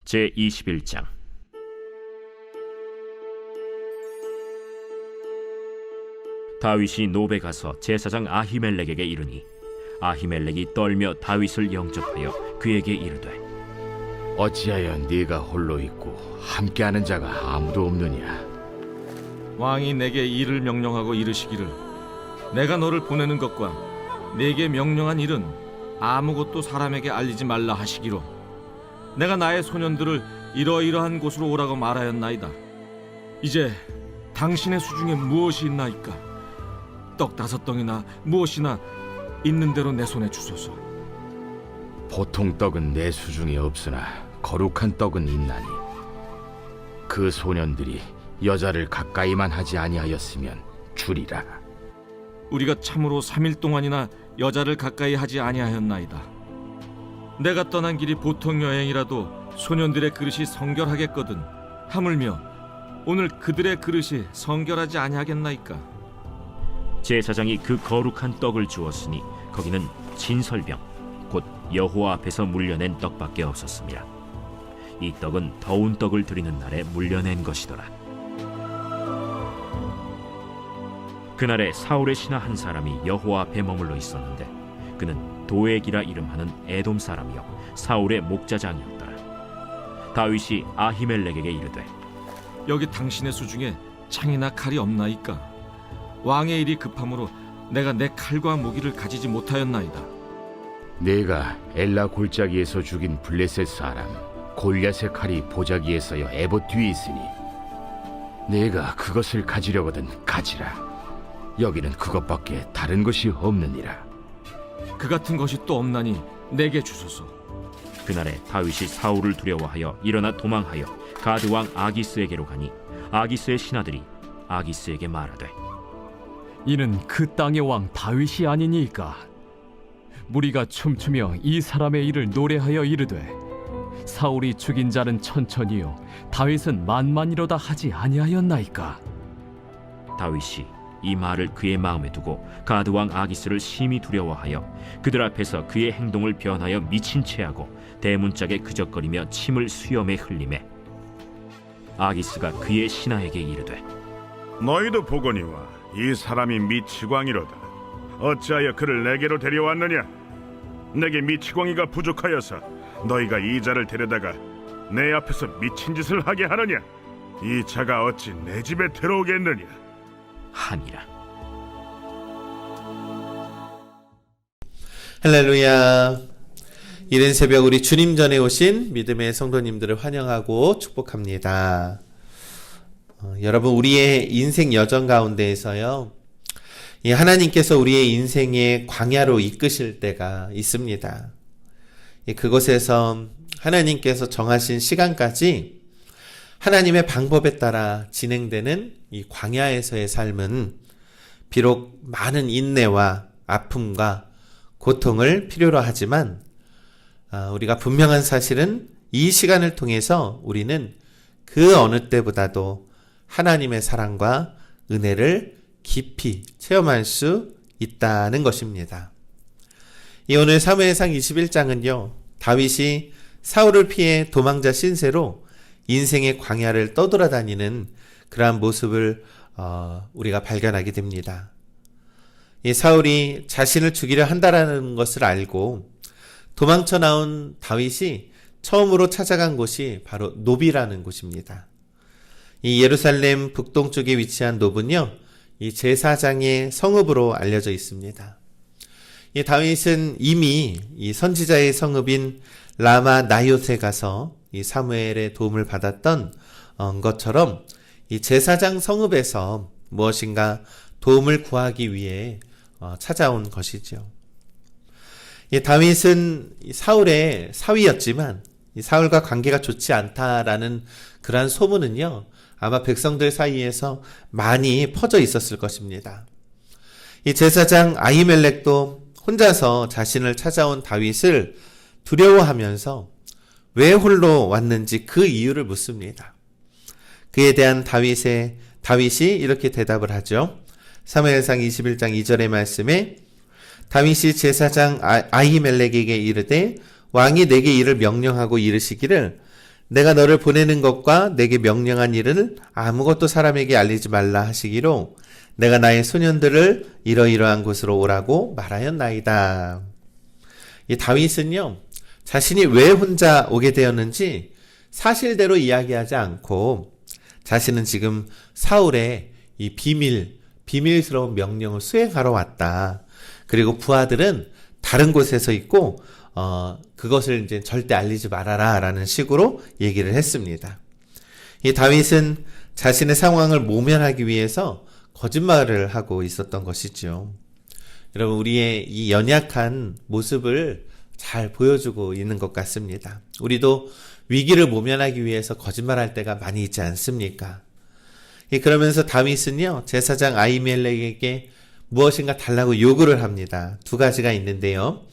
제21장. 다윗이 노베 가서 제사장 아히멜렉에게 이르니 아히멜렉이 떨며 다윗을 영접하여 그에게 이르되 어찌하여 네가 홀로 있고 함께하는 자가 아무도 없느냐? 왕이 내게 일을 명령하고 이르시기를 내가 너를 보내는 것과 내게 명령한 일은 아무것도 사람에게 알리지 말라 하시기로 내가 나의 소년들을 이러이러한 곳으로 오라고 말하였나이다. 이제 당신의 수중에 무엇이 있나이까? 떡 5덩이나 무엇이나 있는 대로 내 손에 주소서. 보통 떡은 내 수중에 없으나 거룩한 떡은 있나니 그 소년들이 여자를 가까이만 하지 아니하였으면 주리라. 우리가 참으로 3일 동안이나 여자를 가까이 하지 아니하였나이다. 내가 떠난 길이 보통 여행이라도 소년들의 그릇이 성결하겠거든 하물며 오늘 그들의 그릇이 성결하지 아니하겠나이까? 제사장이 그 거룩한 떡을 주었으니 거기는 진설병 곧 여호와 앞에서 물려낸 떡밖에 없었습니다. 이 떡은 더운 떡을 드리는 날에 물려낸 것이더라. 그날에 사울의 신하 한 사람이 여호와 앞에 머물러 있었는데 그는 도액이라 이름하는 에돔 사람이요 사울의 목자장이었더라. 다윗이 아히멜렉에게 이르되 여기 당신의 수중에 창이나 칼이 없나이까? 왕의 일이 급함으로 내가 내 칼과 무기를 가지지 못하였나이다. 네가 엘라 골짜기에서 죽인 블레셋 사람 골리앗의 칼이 보자기에서여 에봇 뒤에 있으니 네가 그것을 가지려거든 가지라. 여기는 그것밖에 다른 것이 없느니라. 그 같은 것이 또 없나니 내게 주소서. 그날에 다윗이 사울을 두려워하여 일어나 도망하여 가드 왕 아기스에게로 가니 아기스의 신하들이 아기스에게 말하되 이는 그 땅의 왕 다윗이 아니니까? 무리가 춤추며 이 사람의 일을 노래하여 이르되 사울이 죽인 자는 천천히요 다윗은 만만이로다 하지 아니하였나이까? 다윗이 이 말을 그의 마음에 두고 가드 왕 아기스를 심히 두려워하여 그들 앞에서 그의 행동을 변하여 미친 채하고 대문짝에 그적거리며 침을 수염에 흘리매 아기스가 그의 신하에게 이르되 너희도 보거니와 이 사람이 미치광이로다. 어찌하여 그를 내게로 데려왔느냐? 내게 미치광이가 부족하여서 너희가 이 자를 데려다가 내 앞에서 미친 짓을 하게 하느냐? 이 자가 어찌 내 집에 들어오겠느냐? 하니라. 할렐루야. 이른 새벽 우리 주님 전에 오신 믿음의 성도님들을 환영하고 축복합니다. 여러분, 우리의 인생 여정 가운데에서요, 하나님께서 우리의 인생의 광야로 이끄실 때가 있습니다. 그곳에서 하나님께서 정하신 시간까지 하나님의 방법에 따라 진행되는 이 광야에서의 삶은 비록 많은 인내와 아픔과 고통을 필요로 하지만 우리가 분명한 사실은 이 시간을 통해서 우리는 그 어느 때보다도 하나님의 사랑과 은혜를 깊이 체험할 수 있다는 것입니다. 이 오늘 사무엘상 21장은요, 다윗이 사울을 피해 도망자 신세로 인생의 광야를 떠돌아다니는 그러한 모습을 우리가 발견하게 됩니다. 이 사울이 자신을 죽이려 한다라는 것을 알고 도망쳐 나온 다윗이 처음으로 찾아간 곳이 바로 노비라는 곳입니다. 이 예루살렘 북동쪽에 위치한 노브는요, 이 제사장의 성읍으로 알려져 있습니다. 이 다윗은 이미 이 선지자의 성읍인 라마 나요스에 가서 이 사무엘의 도움을 받았던 것처럼 이 제사장 성읍에서 무엇인가 도움을 구하기 위해 찾아온 것이죠. 이 다윗은 사울의 사위였지만 이 사울과 관계가 좋지 않다라는 그러한 소문은요, 아마 백성들 사이에서 많이 퍼져 있었을 것입니다. 이 제사장 아히멜렉도 혼자서 자신을 찾아온 다윗을 두려워하면서 왜 홀로 왔는지 그 이유를 묻습니다. 그에 대한 다윗이 이렇게 대답을 하죠. 사무엘상 21장 2절의 말씀에 다윗이 제사장 아히멜렉에게 이르되 왕이 내게 이를 명령하고 이르시기를 내가 너를 보내는 것과 내게 명령한 일을 아무것도 사람에게 알리지 말라 하시기로 내가 나의 소년들을 이러이러한 곳으로 오라고 말하였나이다. 이 다윗은요, 자신이 왜 혼자 오게 되었는지 사실대로 이야기하지 않고 자신은 지금 사울의 이 비밀스러운 명령을 수행하러 왔다. 그리고 부하들은 다른 곳에서 있고 그것을 이제 절대 알리지 말아라 라는 식으로 얘기를 했습니다. 이 다윗은 자신의 상황을 모면하기 위해서 거짓말을 하고 있었던 것이죠. 여러분, 우리의 이 연약한 모습을 잘 보여주고 있는 것 같습니다. 우리도 위기를 모면하기 위해서 거짓말할 때가 많이 있지 않습니까? 그러면서 다윗은요, 제사장 아히멜렉에게 무엇인가 달라고 요구를 합니다. 두 가지가 있는데요.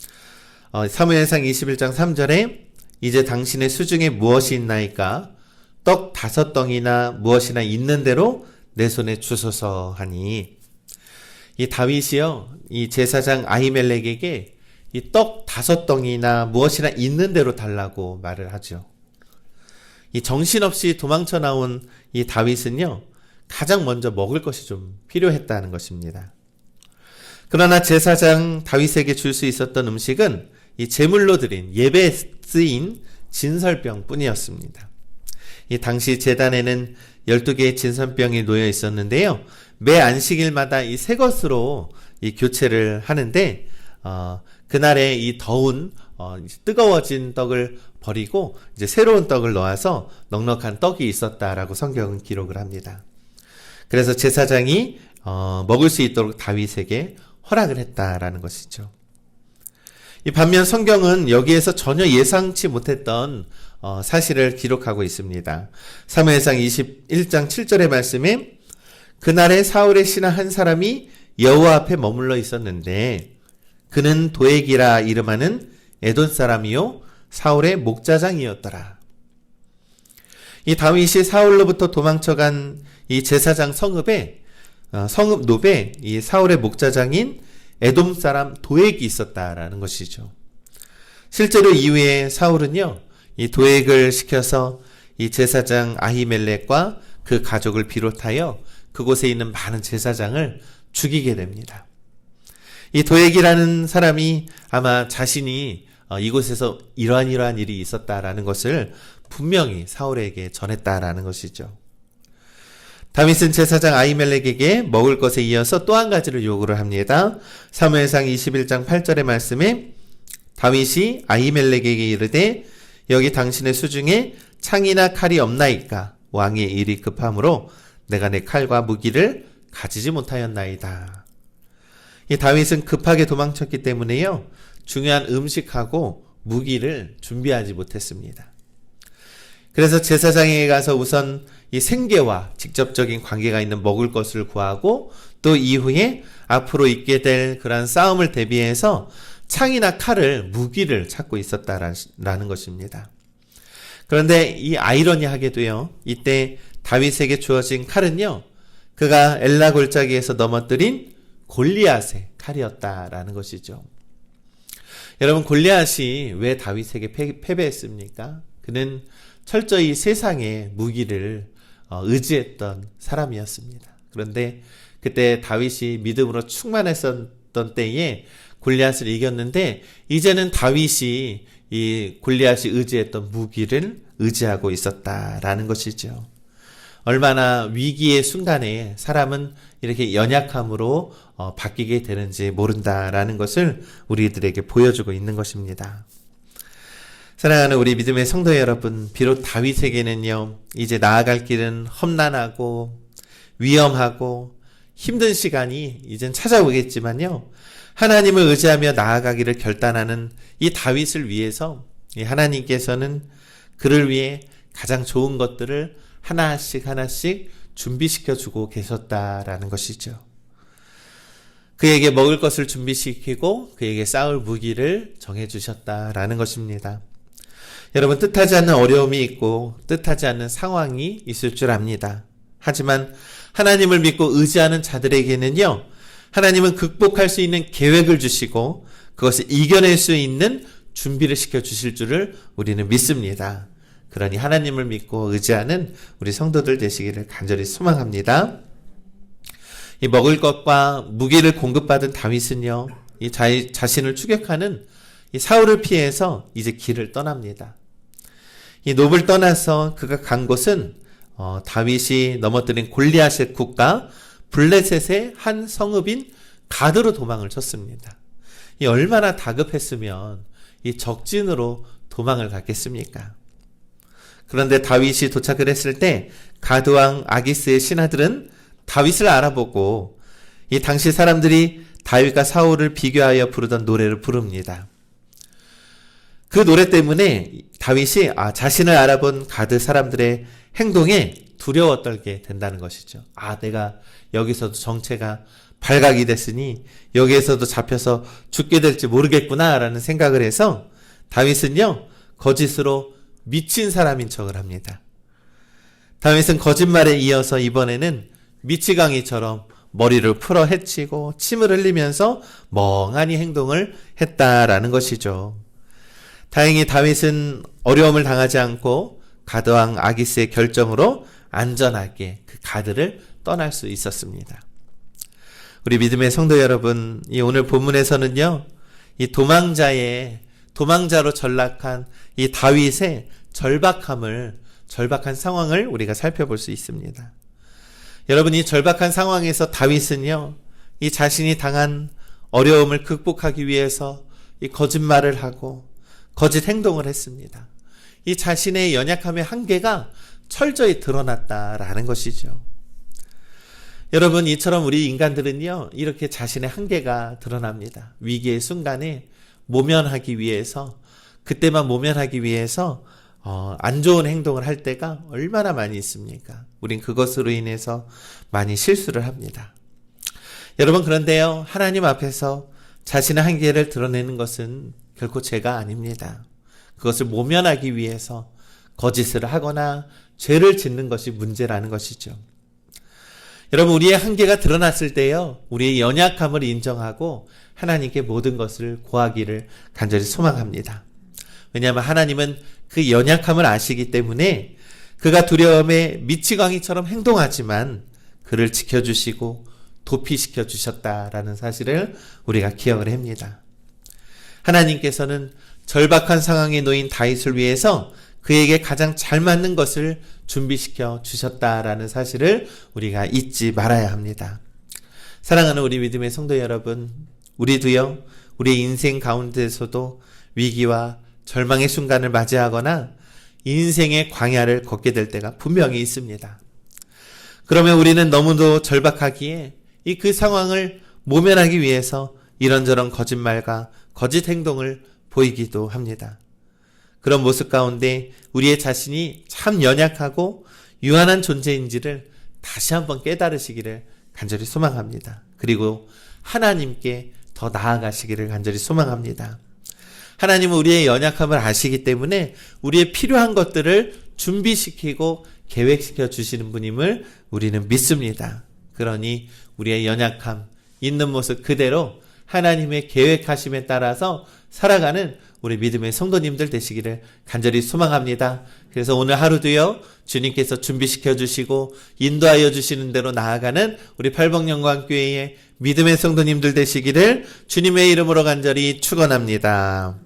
사무엘상 21장 3절에 이제 당신의 수중에 무엇이 있나이까? 떡 5덩이나 무엇이나 있는 대로 내 손에 주소서 하니, 이 다윗이요, 이 제사장 아히멜렉에게 이 떡 5덩이나 무엇이나 있는 대로 달라고 말을 하죠. 이 정신없이 도망쳐 나온 이 다윗은요, 가장 먼저 먹을 것이 좀 필요했다는 것입니다. 그러나 제사장 다윗에게 줄 수 있었던 음식은 이 제물로 드린 예배에 쓰인 진설병 뿐이었습니다. 이 당시 제단에는 12개의 진설병이 놓여 있었는데요. 매 안식일마다 이 새 것으로 이 교체를 하는데, 그날에 이 더운, 뜨거워진 떡을 버리고 이제 새로운 떡을 넣어서 넉넉한 떡이 있었다라고 성경은 기록을 합니다. 그래서 제사장이 먹을 수 있도록 다윗에게 허락을 했다라는 것이죠. 이 반면 성경은 여기에서 전혀 예상치 못했던 사실을 기록하고 있습니다. 사무엘상 21장 7절의 말씀에 그날에 사울의 신하 한 사람이 여호와 앞에 머물러 있었는데 그는 도액이라 이름하는 에돔 사람이요 사울의 목자장이었더라. 이 다윗이 사울로부터 도망쳐간 이 제사장 성읍 노베 이 사울의 목자장인 에돔 사람 도액이 있었다라는 것이죠. 실제로 이후에 사울은요, 이 도액을 시켜서 이 제사장 아히멜렉과 그 가족을 비롯하여 그곳에 있는 많은 제사장을 죽이게 됩니다. 이 도액이라는 사람이 아마 자신이 이곳에서 이러한 일이 있었다라는 것을 분명히 사울에게 전했다라는 것이죠. 다윗은 제사장 아히멜렉에게 먹을 것에 이어서 또 한 가지를 요구를 합니다. 사무엘상 21장 8절의 말씀에 다윗이 아히멜렉에게 이르되 여기 당신의 수중에 창이나 칼이 없나이까? 왕의 일이 급함으로 내가 내 칼과 무기를 가지지 못하였나이다. 이 다윗은 급하게 도망쳤기 때문에요, 중요한 음식하고 무기를 준비하지 못했습니다. 그래서 제사장에게 가서 우선 이 생계와 직접적인 관계가 있는 먹을 것을 구하고 또 이후에 앞으로 있게 될 그러한 싸움을 대비해서 창이나 칼을, 무기를 찾고 있었다라는 것입니다. 그런데 이 아이러니하게도요, 이때 다윗에게 주어진 칼은요, 그가 엘라 골짜기에서 넘어뜨린 골리앗의 칼이었다라는 것이죠. 여러분, 골리앗이 왜 다윗에게 패배했습니까? 그는 철저히 세상의 무기를 의지했던 사람이었습니다. 그런데 그때 다윗이 믿음으로 충만했었던 때에 골리앗을 이겼는데, 이제는 다윗이 이 골리앗이 의지했던 무기를 의지하고 있었다라는 것이죠. 얼마나 위기의 순간에 사람은 이렇게 연약함으로 바뀌게 되는지 모른다라는 것을 우리들에게 보여주고 있는 것입니다. 사랑하는 우리 믿음의 성도 여러분, 비록 다윗에게는요, 이제 나아갈 길은 험난하고 위험하고 힘든 시간이 이젠 찾아오겠지만요, 하나님을 의지하며 나아가기를 결단하는 이 다윗을 위해서 하나님께서는 그를 위해 가장 좋은 것들을 하나씩 준비시켜 주고 계셨다라는 것이죠. 그에게 먹을 것을 준비시키고 그에게 싸울 무기를 정해 주셨다라는 것입니다. 여러분, 뜻하지 않는 어려움이 있고 뜻하지 않는 상황이 있을 줄 압니다. 하지만 하나님을 믿고 의지하는 자들에게는요, 하나님은 극복할 수 있는 계획을 주시고 그것을 이겨낼 수 있는 준비를 시켜주실 줄을 우리는 믿습니다. 그러니 하나님을 믿고 의지하는 우리 성도들 되시기를 간절히 소망합니다. 이 먹을 것과 무기를 공급받은 다윗은요, 이 자신을 추격하는 이 사울을 피해서 이제 길을 떠납니다. 이 놉을 떠나서 그가 간 곳은 다윗이 넘어뜨린 골리앗의 국가 블레셋의 한 성읍인 가드로 도망을 쳤습니다. 이 얼마나 다급했으면 이 적진으로 도망을 갔겠습니까? 그런데 다윗이 도착을 했을 때 가드왕 아기스의 신하들은 다윗을 알아보고 이 당시 사람들이 다윗과 사울을 비교하여 부르던 노래를 부릅니다. 그 노래 때문에 다윗이 자신을 알아본 가드 사람들의 행동에 두려워 떨게 된다는 것이죠. 내가 여기서도 정체가 발각이 됐으니 여기에서도 잡혀서 죽게 될지 모르겠구나라는 생각을 해서 다윗은요, 거짓으로 미친 사람인 척을 합니다. 다윗은 거짓말에 이어서 이번에는 미치광이처럼 머리를 풀어 헤치고 침을 흘리면서 멍하니 행동을 했다라는 것이죠. 다행히 다윗은 어려움을 당하지 않고 가드왕 아기스의 결정으로 안전하게 그 가드를 떠날 수 있었습니다. 우리 믿음의 성도 여러분, 이 오늘 본문에서는요, 이 도망자로 전락한 이 다윗의 절박한 상황을 우리가 살펴볼 수 있습니다. 여러분, 이 절박한 상황에서 다윗은요, 이 자신이 당한 어려움을 극복하기 위해서 이 거짓말을 하고 거짓 행동을 했습니다. 이 자신의 연약함의 한계가 철저히 드러났다라는 것이죠. 여러분, 이처럼 우리 인간들은요, 이렇게 자신의 한계가 드러납니다. 위기의 순간에 그때만 모면하기 위해서 안 좋은 행동을 할 때가 얼마나 많이 있습니까? 우린 그것으로 인해서 많이 실수를 합니다. 여러분, 그런데요, 하나님 앞에서 자신의 한계를 드러내는 것은 결코 죄가 아닙니다. 그것을 모면하기 위해서 거짓을 하거나 죄를 짓는 것이 문제라는 것이죠. 여러분, 우리의 한계가 드러났을 때요, 우리의 연약함을 인정하고 하나님께 모든 것을 구하기를 간절히 소망합니다. 왜냐하면 하나님은 그 연약함을 아시기 때문에 그가 두려움에 미치광이처럼 행동하지만 그를 지켜주시고 도피시켜 주셨다라는 사실을 우리가 기억을 합니다. 하나님께서는 절박한 상황에 놓인 다윗을 위해서 그에게 가장 잘 맞는 것을 준비시켜 주셨다라는 사실을 우리가 잊지 말아야 합니다. 사랑하는 우리 믿음의 성도 여러분, 우리도요, 우리 인생 가운데서도 위기와 절망의 순간을 맞이하거나 인생의 광야를 걷게 될 때가 분명히 있습니다. 그러면 우리는 너무도 절박하기에 그 상황을 모면하기 위해서 이런저런 거짓말과 거짓 행동을 보이기도 합니다. 그런 모습 가운데 우리의 자신이 참 연약하고 유한한 존재인지를 다시 한번 깨달으시기를 간절히 소망합니다. 그리고 하나님께 더 나아가시기를 간절히 소망합니다. 하나님은 우리의 연약함을 아시기 때문에 우리의 필요한 것들을 준비시키고 계획시켜 주시는 분임을 우리는 믿습니다. 그러니 우리의 연약함, 있는 모습 그대로 하나님의 계획하심에 따라서 살아가는 우리 믿음의 성도님들 되시기를 간절히 소망합니다. 그래서 오늘 하루도요, 주님께서 준비시켜 주시고 인도하여 주시는 대로 나아가는 우리 팔복영광교회의 믿음의 성도님들 되시기를 주님의 이름으로 간절히 축원합니다.